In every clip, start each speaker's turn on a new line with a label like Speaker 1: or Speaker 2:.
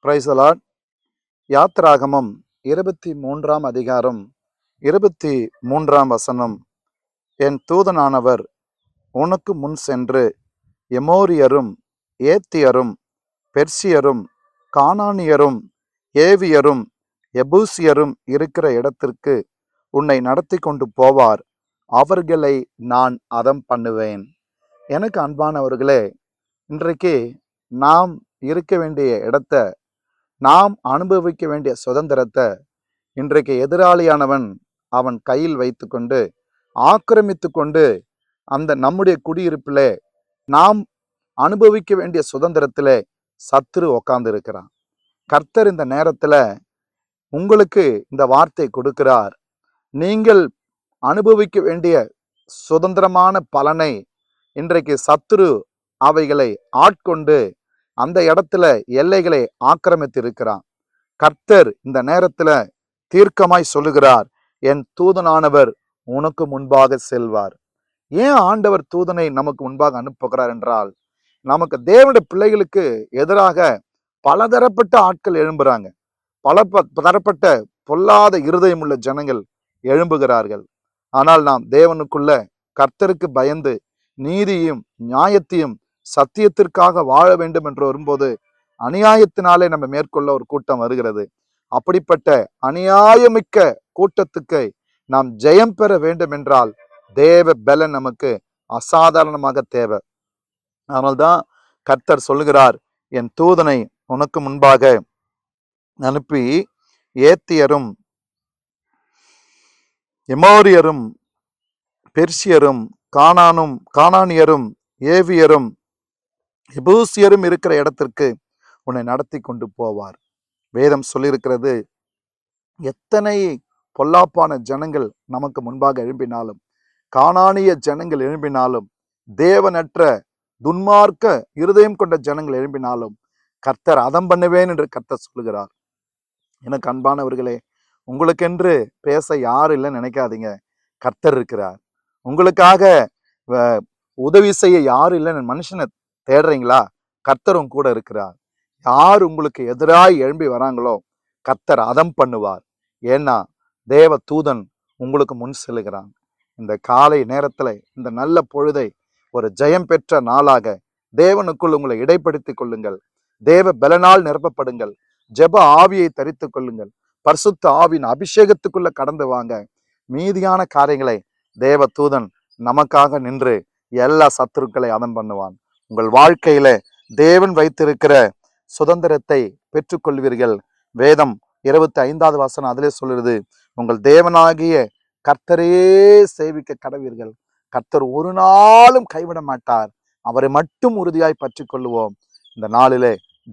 Speaker 1: Praise the Lord. யாத்திராகமம் 23 அதிகாரம் 23 என் தூதனானவர் உனக்கு முன் சென்று எமோரியரும் ஏத்தியரும் பெர்சியரும் கானானியரும் ஏவியரும் எபூசியரும் இருக்கிற இடத்திற்கு உன்னை நடத்தி கொண்டு போவார். அவர்களை நான் அதம் பண்ணுவேன். எனக்கு அன்பானவர்களே, இன்றைக்கு நாம் இருக்க வேண்டிய இடத்த, நாம் அனுபவிக்க வேண்டிய சுதந்திரத்தை இன்றைக்கு எதிராளியானவன் அவன் கையில் வைத்து கொண்டு ஆக்கிரமித்து கொண்டு அந்த நம்முடைய குடியிருப்பிலே நாம் அனுபவிக்க வேண்டிய சுதந்திரத்திலே சத்துரு உட்கார்ந்து இருக்கிறான். கர்த்தர் இந்த நேரத்துல உங்களுக்கு இந்த வார்த்தை கொடுக்கிறார். நீங்கள் அனுபவிக்க வேண்டிய சுதந்திரமான பலனை இன்றைக்கு சத்துரு அவைகளை ஆட்கொண்டு அந்த இடத்துல எல்லைகளை ஆக்கிரமித்து இருக்கிறான். கர்த்தர் இந்த நேரத்துல தீர்க்கமாய் சொல்லுகிறார், என் தூதனானவர் உனக்கு முன்பாக செல்வார். ஏன் ஆண்டவர் தூதனை நமக்கு முன்பாக அனுப்புகிறார் என்றால், நமக்கு தேவனுடைய பிள்ளைகளுக்கு எதிராக பலதரப்பட்ட ஆட்கள் எழும்புறாங்க. பல தரப்பட்ட பொல்லாத இருதயம் உள்ள ஜனங்கள் எழும்புகிறார்கள். ஆனால் நாம் தேவனுக்குள்ள கர்த்தருக்கு பயந்து நீதியும் நியாயத்தையும் சத்தியத்திற்காக வாழ வேண்டும் என்று வரும்போது அநியாயத்தினாலே நம்ம மேற்கொள்ள ஒரு கூட்டம் வருகிறது. அப்படிப்பட்ட அநியாயமிக்க கூட்டத்துக்கு நாம் ஜெயம் பெற வேண்டும் என்றால் தேவ பலன் நமக்கு அசாதாரணமாக தேவை. அதனால்தான் கர்த்தர் சொல்லுகிறார், என் தூதனை உனக்கு முன்பாக அனுப்பி ஏத்தியரும் எமோரியரும் பெர்சியரும் கானானியரும் ஏவியரும் எபூசியரும் இருக்கிற இடத்திற்கு உன்னை நடத்தி கொண்டு போவார். வேதம் சொல்லியிருக்கிறது, எத்தனை பொல்லாப்பான ஜனங்கள் நமக்கு முன்பாக எழும்பினாலும், கானானிய ஜனங்கள் எழும்பினாலும், தேவனற்ற துன்மார்க்க இருதயம் கொண்ட ஜனங்கள் எழும்பினாலும் கர்த்தர் அதம் பண்ணுவேன் என்று கர்த்தர் சொல்லுகிறார். எனக்கு அன்பானவர்களே, உங்களுக்கென்று பேச யாரும் இல்லைன்னு நினைக்காதீங்க. கர்த்தர் இருக்கிறார். உங்களுக்காக உதவி செய்ய யாரும் இல்லைன்னு மனுஷனை தேடுறீங்களா? கர்த்தரும் கூட இருக்கிறார். யார் உங்களுக்கு எதிராய் எழும்பி வராங்களோ கர்த்தர் அதம் பண்ணுவார். ஏன்னா தேவ தூதன் உங்களுக்கு முன் செல்லுகிறான். இந்த காலை நேரத்துல இந்த நல்ல பொழுதை ஒரு ஜெயம் பெற்ற நாளாக தேவனுக்குள் உங்களை இடைப்படுத்திக் கொள்ளுங்கள். தேவ பலனால் நிரப்பப்படுங்கள். ஜெப ஆவியை தரித்துக் கொள்ளுங்கள். பரிசுத்த ஆவியின் அபிஷேகத்துக்குள்ள கடந்து வாங்க. மீதியான காரியங்களை தேவ தூதன் நமக்காக நின்று எல்லா சத்துருக்களை அதம் பண்ணுவான். உங்கள் வாழ்க்கையில தேவன் வைத்திருக்கிற சுதந்திரத்தை பெற்றுக்கொள்வீர்கள். வேதம் 25 அதிலே சொல்லுறது, உங்கள் தேவனாகிய கர்த்தரையே சேவிக்க கடவீர்கள். கர்த்தர் ஒரு நாளும் கைவிட மாட்டார். அவரை மட்டும் உறுதியாய் பற்றி கொள்ளுவோம். இந்த நாளிலே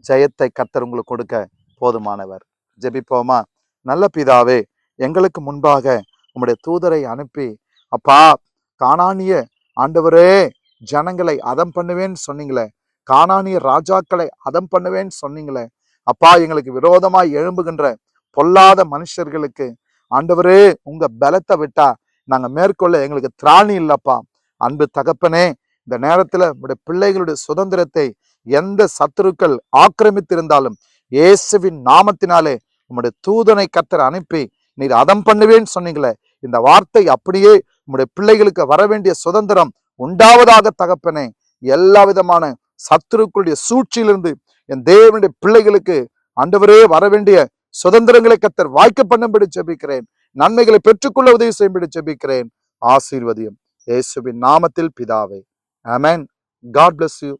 Speaker 1: ஜெயத்தை கர்த்தர் உங்களுக்கு கொடுக்க போதுமானவர். ஜெபிப்போமா? நல்ல பிதாவே, எங்களுக்கு முன்பாக உம்முடைய தூதரை அனுப்பி, அப்பா, கானானிய ஆண்டவரே ஜனங்களை அதம் பண்ணுவேன்னு சொன்னீங்களே, கானானிய ராஜாக்களை அதம் பண்ணுவேன்னு சொன்னீங்களே, அப்பா, எங்களுக்கு விரோதமாய் எழும்புகின்ற பொல்லாத மனுஷர்களுக்கு ஆண்டவரே உங்க பலத்தை விட்டா நாங்க மேற்கொள்ள எங்களுக்கு திராணி இல்லப்பா. அன்பு தகப்பனே, இந்த நேரத்துல உடைய பிள்ளைகளுடைய சுதந்திரத்தை எந்த சத்துருக்கள் ஆக்கிரமித்திருந்தாலும் இயேசுவின் நாமத்தினாலே உம்முடைய தூதனை கர்த்தர் அனுப்பி நீர் அதம் பண்ணுவேன்னு சொன்னீங்களே, இந்த வார்த்தை அப்படியே உம்முடைய பிள்ளைகளுக்கு வர வேண்டிய சுதந்திரம் உண்டாவதாக தகப்பனே. எல்லா விதமான சத்துருக்களுடைய சூழ்ச்சியிலிருந்து என் தேவனுடைய பிள்ளைகளுக்கு ஆண்டவரே வர வேண்டிய சுதந்திரங்களை கர்த்தர் வாய்க்க பண்ணும்படி ஜெபிக்கிறேன். நன்மைகளை பெற்றுக்கொள்ள உதவி செய்யும்படி ஜெபிக்கிறேன். ஆசீர்வதியும் இயேசுவின் நாமத்தில் பிதாவே. ஆமென். God bless you.